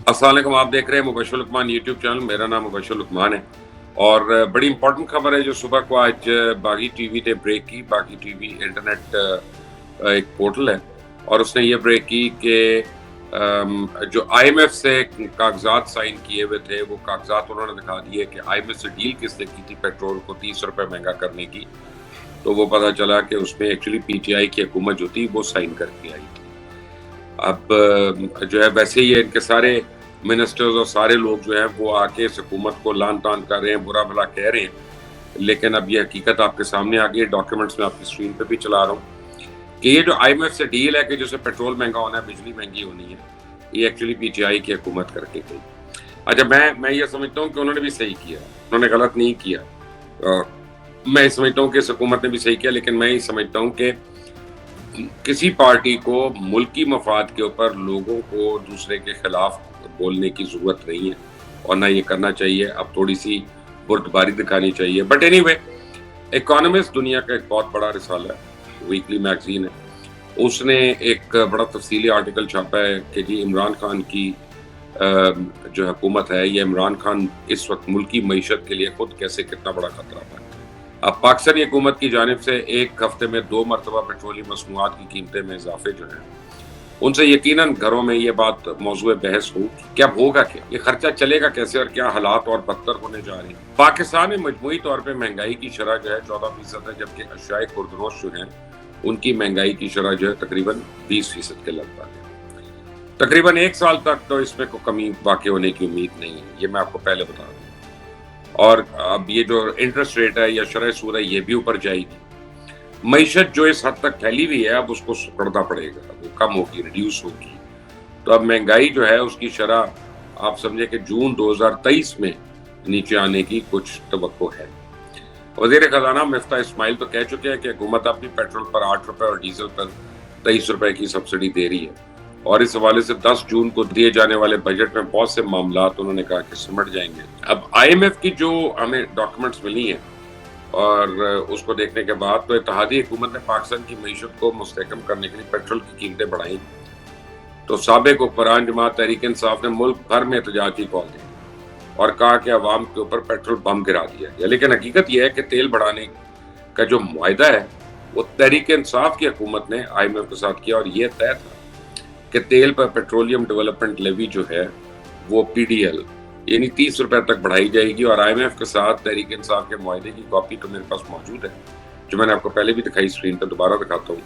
السلام علیکم، آپ دیکھ رہے ہیں مبشر لقمان یوٹیوب چینل. میرا نام مبشر لقمان ہے اور بڑی امپورٹنٹ خبر ہے جو صبح کو آج باغی ٹی وی نے بریک کی. باغی ٹی وی انٹرنیٹ ایک پورٹل ہے اور اس نے یہ بریک کی کہ جو آئی ایم ایف سے کاغذات سائن کیے ہوئے تھے وہ کاغذات انہوں نے دکھا دیے کہ آئی ایم ایف سے ڈیل کس نے کی تھی پیٹرول کو 30 روپے مہنگا کرنے کی. تو وہ پتہ چلا کہ اس میں ایکچولی پی ٹی آئی کی حکومت جو تھی وہ سائن کر کے آئی تھی. اب جو ہے ویسے ہی ان کے سارے منسٹرز اور سارے لوگ جو ہیں وہ آ کے اس حکومت کو لان تان کر رہے ہیں، برا بھلا کہہ رہے ہیں، لیکن اب یہ حقیقت آپ کے سامنے آ گئی. ڈاکیومنٹس میں آپ کی اسکرین پہ بھی چلا رہا ہوں کہ یہ جو آئی ایم ایف سے ڈیل ہے کہ جیسے پیٹرول مہنگا ہونا ہے، بجلی مہنگی ہونی ہے، یہ ایکچولی پی ٹی آئی کی حکومت کر کے گئی. اچھا، میں یہ سمجھتا ہوں کہ انہوں نے بھی صحیح کیا، انہوں نے غلط نہیں کیا. میں سمجھتا ہوں کہ اس حکومت نے بھی صحیح کیا، لیکن میں یہ سمجھتا ہوں کہ کسی پارٹی کو ملکی مفاد کے اوپر لوگوں کو دوسرے کے خلاف بولنے کی ضرورت نہیں ہے اور نہ یہ کرنا چاہیے. اب تھوڑی سی بردباری دکھانی چاہیے. بٹ اینی وے، اکانومسٹ دنیا کا ایک بہت بڑا رسالہ ہے، ویکلی میگزین ہے. اس نے ایک بڑا تفصیلی آرٹیکل چھاپا ہے کہ جی عمران خان کی جو حکومت ہے، یہ عمران خان اس وقت ملکی معیشت کے لیے خود کیسے کتنا بڑا خطرہ ہے. اب پاکستانی حکومت کی جانب سے ایک ہفتے میں 2 مرتبہ پیٹرولیم مصنوعات کی قیمتیں میں اضافے جو ہیں، ان سے یقیناً گھروں میں یہ بات موضوع بحث ہو کہ اب ہوگا کیا، یہ خرچہ چلے گا کیسے اور کیا حالات اور بدتر ہونے جا رہے ہیں. پاکستان میں مجموعی طور پہ مہنگائی کی شرح جو ہے 14% ہے، جبکہ اشیاء خوردنوش جو ہیں ان کی مہنگائی کی شرح جو ہے تقریباً 20% کے لگ بھگ ہے. تقریباً 1 سال تک تو اس میں کوئی کمی واقع ہونے کی امید نہیں ہے، یہ میں آپ کو پہلے بتا دوں. اور اب یہ جو انٹرسٹ ریٹ ہے یا شرح سود ہے یہ بھی اوپر جائے گی. معیشت جو اس حد تک پھیلی ہوئی ہے اب اس کو سکڑنا پڑے گا، وہ کم ہوگی، ریڈیوس ہوگی. تو اب مہنگائی جو ہے اس کی شرح آپ سمجھے کہ جون 2023 میں نیچے آنے کی کچھ توقع ہے. وزیر خزانہ مفتاح اسماعیل تو کہہ چکے ہیں کہ حکومت اپنی پیٹرول پر 8 روپے اور ڈیزل پر 23 روپے کی سبسڈی دے رہی ہے اور اس حوالے سے 10 جون کو دیے جانے والے بجٹ میں بہت سے معاملات انہوں نے کہا کہ سمٹ جائیں گے. اب آئی ایم ایف کی جو ہمیں ڈاکیومنٹس ملی ہیں اور اس کو دیکھنے کے بعد تو اتحادی حکومت نے پاکستان کی معیشت کو مستحکم کرنے کے لیے پیٹرول کی قیمتیں بڑھائیں. تو سابق حکمران جماعت تحریک انصاف نے ملک بھر میں احتجاج کی کال دی اور کہا کہ عوام کے اوپر پیٹرول بم گرا دیا گیا. لیکن حقیقت یہ ہے کہ تیل بڑھانے کا جو معاہدہ ہے وہ تحریک انصاف کی حکومت نے آئی ایم ایف کے ساتھ کیا اور یہ طے تھا کہ تیل پر پیٹرولیم ڈیولپمنٹ لیوی جو ہے وہ پی ڈی ایل یعنی 30 روپے تک بڑھائی جائے گی. اور آئی ایم ایف کے ساتھ تحریک انصاف کے معاہدے کی کاپی تو میرے پاس موجود ہے جو میں نے آپ کو پہلے بھی دکھائی، اسکرین پہ دوبارہ دکھاتا ہوں.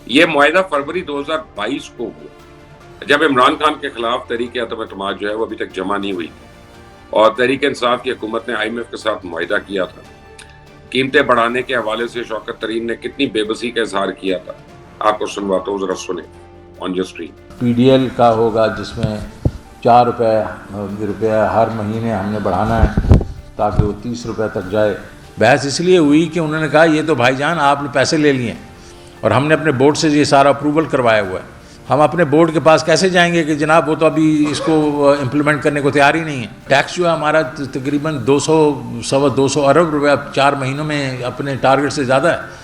یہ معاہدہ فروری 2022 کو ہوا جب عمران خان کے خلاف تحریک عدم اعتماد جو ہے وہ ابھی تک جمع نہیں ہوئی اور تحریک انصاف کی حکومت نے آئی ایم ایف کے ساتھ معاہدہ کیا تھا. قیمتیں بڑھانے کے حوالے سے شوکت ترین نے کتنی بے بسی کا اظہار کیا تھا، آپ کو سنواتا ہوں، ذرا سنیں on your screen. P D L کا ہوگا جس میں 4 روپے ہر مہینے ہم نے بڑھانا ہے تاکہ وہ 30 روپے تک جائے. بحث اس لیے ہوئی کہ انہوں نے کہا یہ تو بھائی جان آپ نے پیسے لے لیے اور ہم نے اپنے بورڈ سے یہ سارا اپروول کروایا ہوا ہے، ہم اپنے بورڈ کے پاس کیسے جائیں گے کہ جناب وہ تو ابھی اس کو امپلیمنٹ کرنے کو تیار ہی نہیں ہے. ٹیکس جو ہے ہمارا تقریباً 200 ارب روپے 4 مہینوں میں اپنے ٹارگٹ سے زیادہ ہے.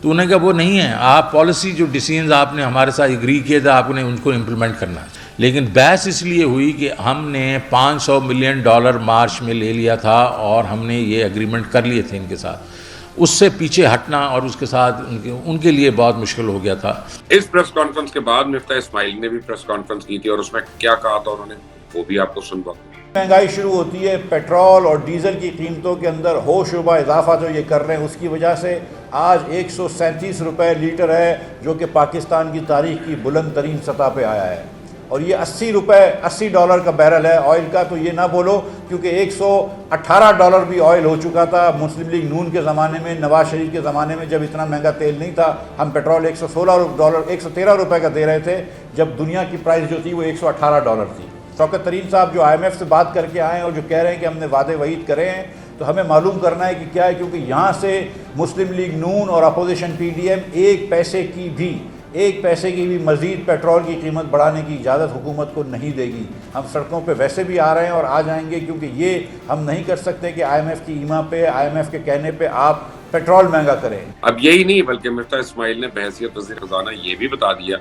تو انہوں نے کہا وہ نہیں ہے، آپ پالیسی جو ڈیسیژنز آپ نے ہمارے ساتھ اگری کیے تھے آپ نے ان کو امپلیمنٹ کرنا ہے. لیکن بحث اس لیے ہوئی کہ ہم نے $500 ملین مارچ میں لے لیا تھا اور ہم نے یہ اگریمنٹ کر لیے تھے ان کے ساتھ. اس سے پیچھے ہٹنا اور اس کے ساتھ ان کے لیے بہت مشکل ہو گیا تھا. اس پریس کانفرنس کے بعد مفتاح اسماعیل نے بھی پریس کانفرنس کی تھی اور اس میں کیا کہا تھا انہوں نے وہ بھی آپ کو سنواتا ہوں. مہنگائی شروع ہوتی ہے، پیٹرول اور ڈیزل کی قیمتوں کے اندر ہو شبہ اضافہ جو یہ کر رہے ہیں اس کی وجہ سے آج 137 روپے لیٹر ہے جو کہ پاکستان کی تاریخ کی بلند ترین سطح پہ آیا ہے. اور یہ $80 کا بیرل ہے آئل کا. تو یہ نہ بولو کیونکہ $118 بھی آئل ہو چکا تھا مسلم لیگ نون کے زمانے میں، نواز شریف کے زمانے میں جب اتنا مہنگا تیل نہیں تھا. ہم پیٹرول $113 روپے کا دے رہے تھے جب دنیا کی پرائس جو تھی وہ $118 تھی. شوکت ترین صاحب جو آئی ایم ایف سے بات کر کے آئے ہیں اور جو کہہ رہے ہیں کہ ہم نے وعدے وعید کرے ہیں تو ہمیں معلوم کرنا ہے کہ کیا ہے، کیونکہ یہاں سے مسلم لیگ نون اور اپوزیشن پی ڈی ایم ایک پیسے کی بھی مزید پیٹرول کی قیمت بڑھانے کی اجازت حکومت کو نہیں دے گی. ہم سڑکوں پہ ویسے بھی آ رہے ہیں اور آ جائیں گے کیونکہ یہ ہم نہیں کر سکتے کہ آئی ایم ایف کی ایما پہ، آئی ایم ایف کے کہنے پہ آپ پیٹرول مہنگا کریں. اب یہی نہیں بلکہ مفتاح اسماعیل نے بحیثیت وزیر خزانہ یہ بھی بتا دیا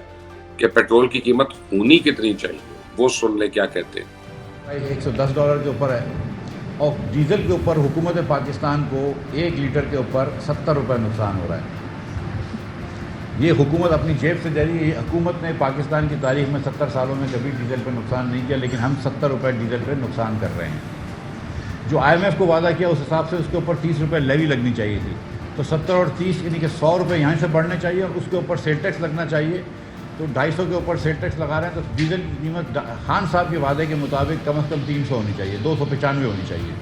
کہ پیٹرول کی قیمت ہونی کتنی چاہیے. وہ سن لیں کیا کہتے ہیں. $110 کے اوپر ہے اور ڈیزل کے اوپر حکومت پاکستان کو 1 لیٹر کے اوپر 70 روپے نقصان ہو رہا ہے. یہ حکومت اپنی جیب سے دے رہی ہے. یہ حکومت نے پاکستان کی تاریخ میں 70 سالوں میں کبھی ڈیزل پہ نقصان نہیں کیا, لیکن ہم 70 روپے ڈیزل پہ نقصان کر رہے ہیں. جو IMF کو وعدہ کیا اس حساب سے اس کے اوپر 30 روپے لیوی لگنی چاہیے تھی, تو 70 اور 30 یعنی کہ 100 روپے یہاں سے بڑھنے چاہیے اور اس کے اوپر سیل ٹیکس لگنا چاہیے. تو 250 کے اوپر سیل ٹیکس لگا رہے ہیں, تو ڈیزل کی قیمت خان صاحب کے وعدے کے مطابق کم از کم 300 ہونی چاہیے, 295 ہونی چاہیے.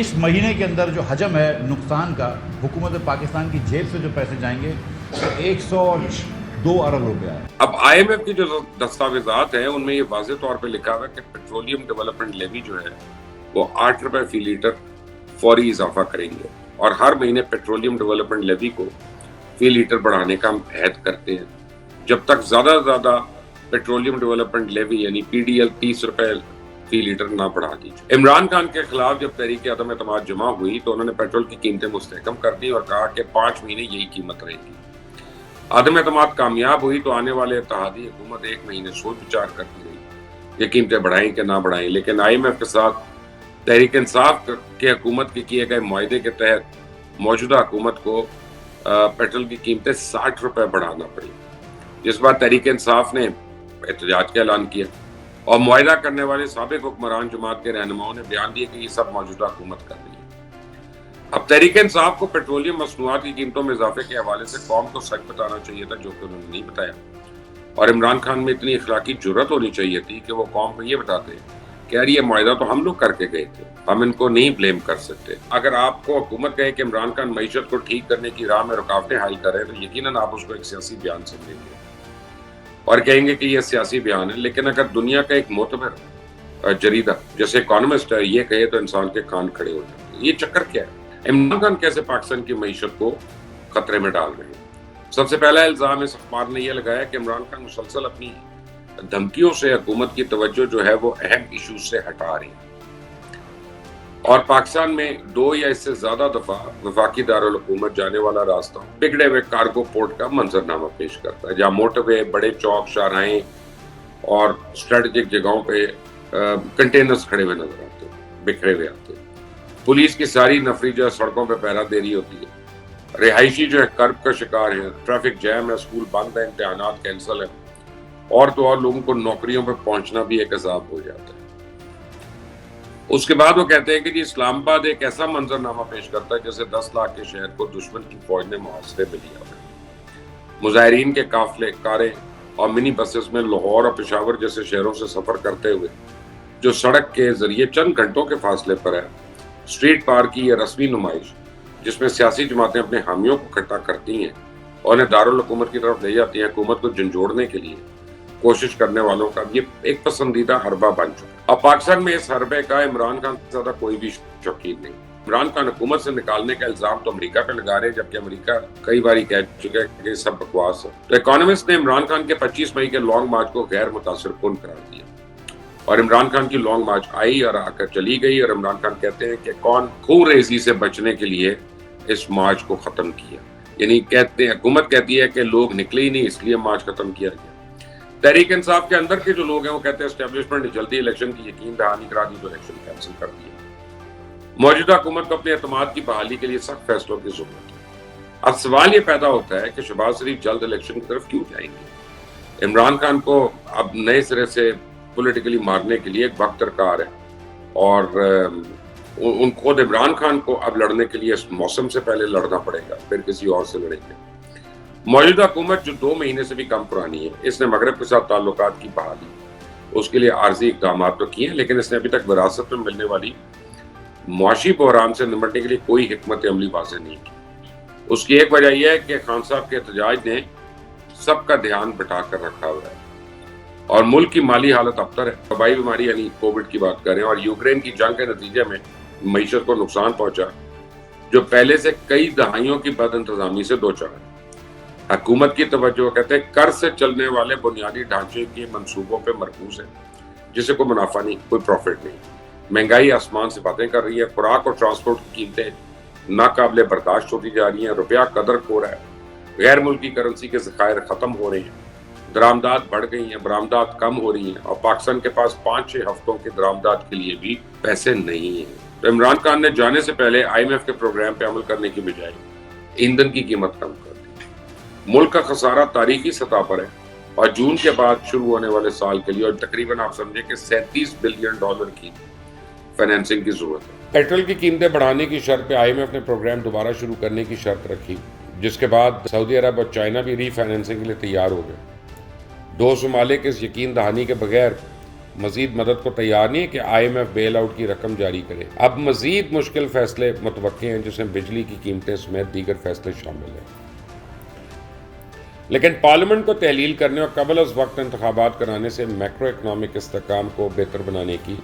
اس مہینے کے اندر جو حجم ہے نقصان کا حکومت پاکستان کی جیب سے جو پیسے جائیں گے تو 102 ارب روپیہ ہے. اب IMF کی جو دستاویزات ہیں ان میں یہ واضح طور پہ لکھا ہوا ہے کہ پیٹرولیم ڈیولپمنٹ لیوی جو ہے وہ 8 روپے فی لیٹر فوری اضافہ کریں گے, اور ہر مہینے پیٹرولیم ڈیولپمنٹ لیوی کو فی لیٹر بڑھانے کا ہم عہد کرتے ہیں جب تک زیادہ سے زیادہ پیٹرولیم ڈیولپمنٹ لیوی یعنی PDL 30 روپے فی لیٹر نہ بڑھا دی. عمران خان کے خلاف جب تحریک عدم اعتماد جمع ہوئی تو انہوں نے پیٹرول کی قیمتیں مستحکم کر دی اور کہا کہ 5 مہینے یہی قیمت رہے گی. عدم اعتماد کامیاب ہوئی تو آنے والے اتحادی حکومت 1 مہینے سوچ بچار کرتی رہی یہ قیمتیں بڑھائیں کہ نہ بڑھائیں, لیکن IMF کے ساتھ تحریک انصاف کے حکومت کے کیے گئے معاہدے کے تحت موجودہ حکومت کو پیٹرول کی قیمتیں 60 روپے بڑھانا پڑی, جس بار تحریک انصاف نے احتجاج کا اعلان کیا اور معاہدہ کرنے والے سابق حکمران جماعت کے رہنماؤں نے بیان دیا کہ یہ سب موجودہ حکومت کر رہی ہے. اب تحریک انصاف کو پیٹرولیم مصنوعات کی قیمتوں میں اضافے کے حوالے سے قوم کو سچ بتانا چاہیے تھا, جو کہ انہوں نے نہیں بتایا, اور عمران خان میں اتنی اخلاقی جرت ہونی چاہیے تھی کہ وہ قوم کو یہ بتاتے کہ یار یہ معاہدہ تو ہم لوگ کر کے گئے تھے, ہم ان کو نہیں بلیم کر سکتے. اگر آپ کو حکومت کہے کہ عمران خان معیشت کو ٹھیک کرنے کی راہ میں رکاوٹیں حائل کر رہے ہیں تو یقیناً آپ اس کو ایک سیاسی بیان سمجھیں گے اور کہیں گے کہ یہ سیاسی بیان ہے. لیکن اگر دنیا کا ایک معتبر جریدہ جیسے اکانومسٹ ہے یہ کہے تو انسان کے کان کھڑے ہو جاتے ہیں. یہ چکر کیا ہے؟ عمران خان کیسے پاکستان کی معیشت کو خطرے میں ڈال رہے ہیں؟ سب سے پہلا الزام اس اخبار نے یہ لگایا کہ عمران خان مسلسل اپنی دھمکیوں سے حکومت کی توجہ جو ہے وہ اہم ایشوز سے ہٹا رہی ہے, اور پاکستان میں 2 یا اس سے زیادہ دفعہ وفاقی دارالحکومت جانے والا راستہ بگڑے ہوئے کارگو پورٹ کا منظرنامہ پیش کرتا ہے, جہاں موٹر وے, بڑے چوک, شاہراہیں اور اسٹریٹجک جگہوں پہ کنٹینرز کھڑے ہوئے نظر آتے ہیں, بکھرے ہوئے آتے ہیں. پولیس کی ساری نفری جو ہے سڑکوں پہ پہرا دے رہی ہوتی ہے, رہائشی جو ہے کرب کا شکار ہیں, ٹریفک جیم ہے, اسکول بند ہے, امتحانات کینسل ہیں, اور تو اور لوگوں کو نوکریوں پہ پہنچنا بھی ایک عذاب ہو جاتا ہے. اس کے بعد وہ کہتے ہیں کہ جی اسلام آباد ایک ایسا منظرنامہ پیش کرتا ہے جیسے 10 لاکھ کے شہر کو دشمن کی فوج نے محاصرے میں لیا ہے. مظاہرین کے قافلے, کاریں اور منی بسز میں لاہور اور پشاور جیسے شہروں سے سفر کرتے ہوئے جو سڑک کے ذریعے چند گھنٹوں کے فاصلے پر ہے, اسٹریٹ پار کی یہ رسمی نمائش جس میں سیاسی جماعتیں اپنے حامیوں کو اکٹھا کرتی ہیں اور انہیں دارالحکومت کی طرف لے جاتی ہیں, حکومت کو جھنجھوڑنے کے لیے کوشش کرنے والوں کا یہ ایک پسندیدہ حربہ بن چکا. اب پاکستان میں اس حربے کا عمران خان سے زیادہ کوئی بھی شوقین نہیں. عمران خان حکومت سے نکالنے کا الزام تو امریکہ پہ لگا رہے ہیں, جبکہ امریکہ کئی باری کہہ چکا ہے کہ یہ سب بکواس ہے. تو اکانومسٹ نے عمران خان کے 25 مئی کے لانگ مارچ کو غیر متاثر کن قرار دیا, اور عمران خان کی لانگ مارچ آئی اور آ کر چلی گئی, اور عمران خان کہتے ہیں کہ کون خون ریزی سے بچنے کے لیے اس مارچ کو ختم کیا. یعنی کہتے ہیں حکومت کہتی ہے کہ لوگ نکلے ہی نہیں اس لیے مارچ ختم کیا گیا. تحریک انصاف کے اندر کے جو لوگ ہیں وہ کہتے ہیں اسٹیبلشمنٹ نے جلدی الیکشن کی یقین دہانی کرا دی تو الیکشن کینسل کر دیا. موجودہ حکومت کو اپنے اعتماد کی بحالی کے لیے سخت فیصلوں کی ضرورت ہے. اب سوال یہ پیدا ہوتا ہے کہ شہباز شریف جلد الیکشن کی طرف کیوں جائیں گے؟ عمران خان کو اب نئے سرے سے پولیٹیکلی مارنے کے لیے ایک وقت درکار ہے, اور ان خود عمران خان کو اب لڑنے کے لیے اس موسم سے پہلے لڑنا پڑے گا, پھر کسی اور سے لڑیں گے. موجودہ حکومت جو 2 مہینے سے بھی کم پرانی ہے, اس نے مغرب کے ساتھ تعلقات کی بحالی اس کے لیے عارضی اقدامات تو کیے ہیں, لیکن اس نے ابھی تک وراثت میں ملنے والی معاشی بحران سے نمٹنے کے لیے کوئی حکمت عملی واضح نہیں کی. اس کی ایک وجہ یہ ہے کہ خان صاحب کے احتجاج نے سب کا دھیان بٹا کر رکھا ہوا ہے, اور ملک کی مالی حالت ابتر ہے. وبائی بیماری یعنی کووڈ کی بات کریں, اور یوکرین کی جنگ کے نتیجے میں معیشت کو نقصان پہنچا جو پہلے سے کئی دہائیوں کی بد انتظامی سے دوچار ہے. حکومت کی توجہ کہتے ہیں قرض سے چلنے والے بنیادی ڈھانچے کے منصوبوں پہ مرکوز ہے جسے کوئی منافع نہیں, کوئی پروفٹ نہیں. مہنگائی آسمان سے باتیں کر رہی ہے, خوراک اور ٹرانسپورٹ کی قیمتیں ناقابل برداشت ہوتی جا رہی ہیں, روپیہ قدر کھو رہا ہے, غیر ملکی کرنسی کے ذخائر ختم ہو رہے ہیں, درآمدات بڑھ گئی ہیں, برآمدات کم ہو رہی ہیں, اور پاکستان کے پاس 5-6 ہفتوں کے درآمدات کے لیے بھی پیسے نہیں ہیں. تو عمران خان نے جانے سے پہلے IMF کے پروگرام پہ عمل کرنے کی بجائے ایندھن کی قیمت کم کر دی. ملک کا خسارہ تاریخی سطح پر ہے, اور جون کے بعد شروع ہونے والے سال کے لیے اور تقریباً آپ سمجھیں کہ $37 بلین کی فائنینسنگ کی ضرورت ہے. پیٹرول کی قیمتیں بڑھانے کی شرط پہ IMF نے پروگرام دوبارہ شروع کرنے کی شرط رکھی, جس کے بعد سعودی عرب اور چائنا بھی ری فائنینسنگ کے لیے تیار ہو گئے. 2 ممالک اس یقین دہانی کے بغیر مزید مدد کو تیار نہیں ہے کہ IMF بیل آؤٹ کی رقم جاری کرے. اب مزید مشکل فیصلے متوقع ہیں, جس میں بجلی کی قیمتیں سمیت دیگر فیصلے شامل ہیں. لیکن پارلیمنٹ کو تحلیل کرنے اور قبل از وقت انتخابات کرانے سے میکرو اکنامک استحکام کو بہتر بنانے کی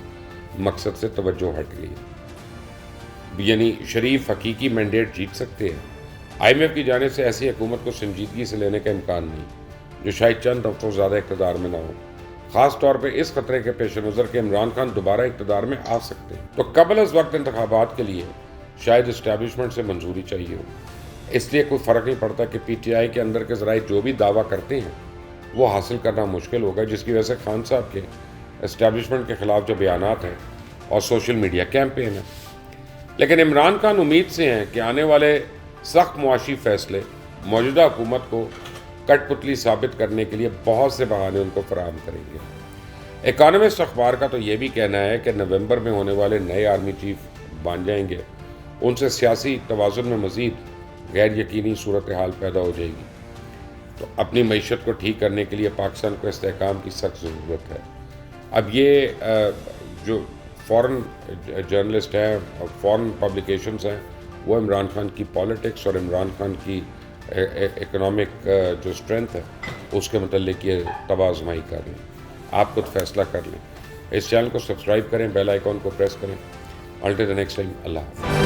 مقصد سے توجہ ہٹ گئی. یعنی شریف حقیقی مینڈیٹ جیت سکتے ہیں. IMF کی جانب سے ایسی حکومت کو سنجیدگی سے لینے کا امکان نہیں, جو شاید چند ہفتوں زیادہ اقتدار میں نہ ہو, خاص طور پہ اس خطرے کے پیش نظر کہ عمران خان دوبارہ اقتدار میں آ سکتے ہیں. تو قبل از وقت انتخابات کے لیے شاید اسٹیبلشمنٹ سے منظوری چاہیے ہو. اس لیے کوئی فرق نہیں پڑتا کہ PTI کے اندر کے ذرائع جو بھی دعویٰ کرتے ہیں وہ حاصل کرنا مشکل ہوگا, جس کی وجہ سے خان صاحب کے اسٹیبلشمنٹ کے خلاف جو بیانات ہیں اور سوشل میڈیا کیمپین ہیں. لیکن عمران خان امید سے ہیں کہ آنے والے سخت معاشی فیصلے موجودہ حکومت کو کٹ پتلی ثابت کرنے کے لیے بہت سے بہانے ان کو فراہم کریں گے. اکانومسٹ اخبار کا تو یہ بھی کہنا ہے کہ نومبر میں ہونے والے نئے آرمی چیف بن جائیں گے, ان سے سیاسی توازن میں مزید غیر یقینی صورتحال پیدا ہو جائے گی. تو اپنی معیشت کو ٹھیک کرنے کے لیے پاکستان کو استحکام کی سخت ضرورت ہے. اب یہ جو فورن جرنلسٹ ہیں اور فورن پبلیکیشنز ہیں وہ عمران خان کی پالیٹکس اور عمران خان کی اکنامک جو اسٹرینتھ ہے اس کے متعلق یہ توازمائی کر لیں. آپ خود فیصلہ کر لیں. اس چینل کو سبسکرائب کریں, بیل آئیکن کو پریس کریں. انٹل دی نیکسٹ ٹائم, اللہ حافظ.